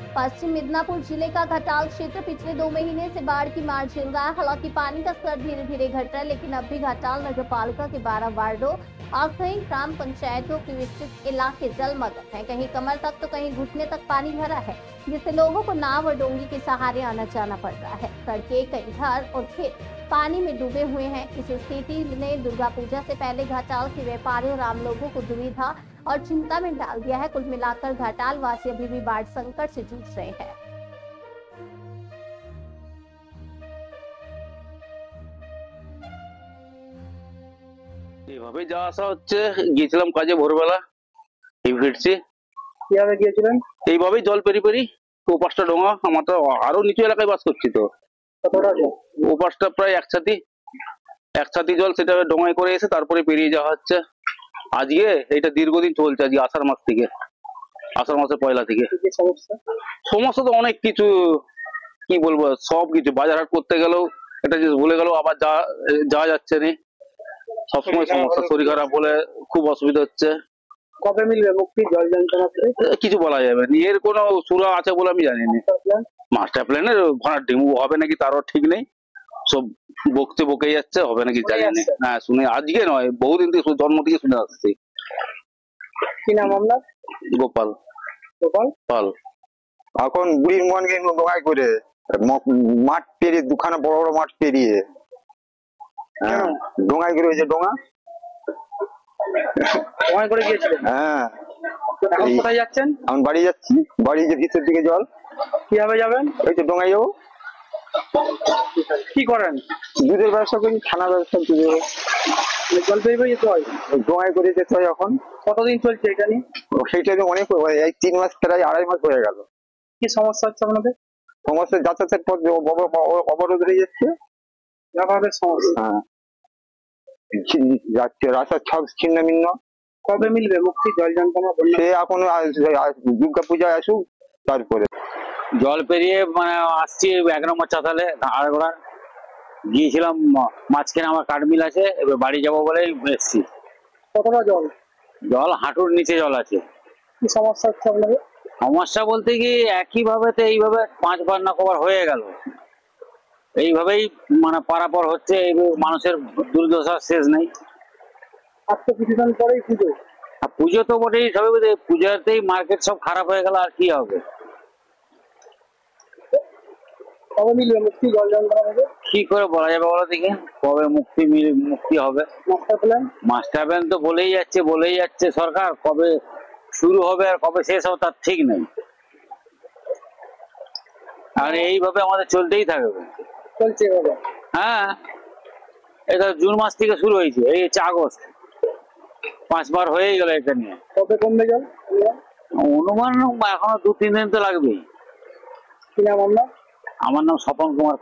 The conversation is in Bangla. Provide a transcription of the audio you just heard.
पश्चिम मिदनापुर जिले का घाटाल क्षेत्र पिछले 2 महीने से बाढ़ की मार झेल रहा है। हालांकि पानी का स्तर धीरे धीरे घट रहा है, लेकिन अब भी घाटाल नगर पालिका के 12 वार्डों और कई ग्राम पंचायतों के विस्तृत इलाके जलमग्न हैं। कहीं कमर तक तो कहीं घुटने तक पानी भरा है, जिससे लोगों को नाव और डोंगी के सहारे आना जाना पड़ रहा है। सड़कें, कई घर और खेत पानी में डूबे हुए हैं। इस स्थिति ने दुर्गा पूजा से पहले घाटाल के व्यापारियों और आम लोगों को दुविधा और चिंता में डाल दिया है। कुल मिलाकर घाटाल वासी अभी भी बाढ़ संकट से जूझ रहे हैं। এইভাবে যা আসা হচ্ছে, গিয়েছিলাম কাজে ভোরবেলা, এই ফিরছি কিভাবে গিয়েছিলেন? এইভাবেই জল পেরি পেরি। ও পাঁচটা ডোঙা, আমার তো আরো নিচু এলাকায় বাস করছি, তো কতটা জল? ও পাঁচটা প্রায় এক ছাতি জল, সেটা ডোঙায় করে এসে তারপরে পেরিয়ে যাওয়া হচ্ছে। আজকে এটা দীর্ঘদিন চলছে, আজকে আষাঢ় মাস থেকে, আষাঢ় মাসের পয়লা থেকে। কি সমস্যা? সমস্যা তো অনেক কিছু, কি বলবো, সব কিছু। বাজার হাট করতে গেলেও একটা জিনিস ভুলে গেলেও আবার যাওয়া যাচ্ছে না। সবসময় সমস্যা, শরীর খারাপ হলে খুব অসুবিধা হচ্ছে। কবে মিলবে মুক্তি জল যন্ত্রণা থেকে? কিছু বলা যাবে না, এর কোনো সুরা আছে বলে আমি জানি না। মাস্টার প্ল্যানের ঘোড়ার ডিমু হবে নাকি তারও ঠিক নেই। সব বকে যাচ্ছে, হবে নাকি জানি না। না শুনে আজকে নয়, বহুদিন থেকে, জন্ম থেকে শুনে আসছি। কি নাম আপনার? গোপাল পাল। এখন বুড়ির মনকে ডোঙায় করে মাঠ পেরিয়ে, দুখানা বড় বড় মাঠ পেরিয়ে ডোঙায় করে, ওই যে ডোঙা ডোঙায় করে গিয়েছিলেন? হ্যাঁ। এখন কোথায় যাচ্ছেন? এখন বাড়ি যাচ্ছি, বাড়ি যে ভিতর দিকে জল। কিভাবে যাবেন? ওই তো ডোঙায় যাবো। কি করেন? দুধের ব্যবসা করি, ছানা ব্যবসা, দুধের। জল পেয়ে যেতে হয়, ডোঙায় করে যেতে হয়। এখন কতদিন চলছে এটা নিয়ে? সেইটা তো অনেক, এই 3 মাস, প্রায় 2.5 মাস হয়ে গেল। কি সমস্যা হচ্ছে আপনাদের? সমস্যা যাতায়াতের পর অবরোধ হয়ে যাচ্ছে। যাতায়াতের সমস্যা? হ্যাঁ, যাচ্ছে রাস্তার সব ছিন্ন ভিন্ন। কবে মিলবে মুক্তি জল যন্ত্রণা? সে এখন দুর্গা পূজা আসুক তারপরে। জল পেরিয়ে মানে আসছি 1 নম্বর চাতালে আড়গোড়া গিয়েছিলাম, মাঝখানে আমার কাঠমিল আছে, এবার বাড়ি যাবো বলে এসছি। কতটা জল? জল হাঁটুর নিচে জল আছে। কি সমস্যা হচ্ছে আপনাদের? সমস্যা বলতে কি, একই ভাবে তো এইভাবে 5 বার না কবার হয়ে গেল, এইভাবেই মানে পারাপার হচ্ছে। এই মানুষের দুর্দশার শেষ নেই। আর তো কিছুদিন পরেই পুজো। আর পুজো তো বটেই, সবাই পূজাতেই মার্কেট সব খারাপ হয়ে গেল, আর কি হবে? কবে মিলবে মুক্তি জল যন্ত্রণা থেকে? কি করে বলা যাবে বলো দেখি, কবে মুক্তি হবে? মাস্টার প্ল্যান তো বলেই যাচ্ছে সরকার, কবে শুরু হবে আর কবে শেষ হবে তার ঠিক নেই। আর এইভাবে আমাদের চলতেই থাকবে। চলছে এভাবে? হ্যাঁ, এটা জুন মাস থেকে শুরু হয়েছে, এই হচ্ছে আগস্ট, 5 বার হয়ে গেল এটা নিয়ে। কবে কমবে জল অনুমান এখনো 2-3 দিন তো লাগবেই। কি নাম আপনার? আমার নাম স্বপন কুমার।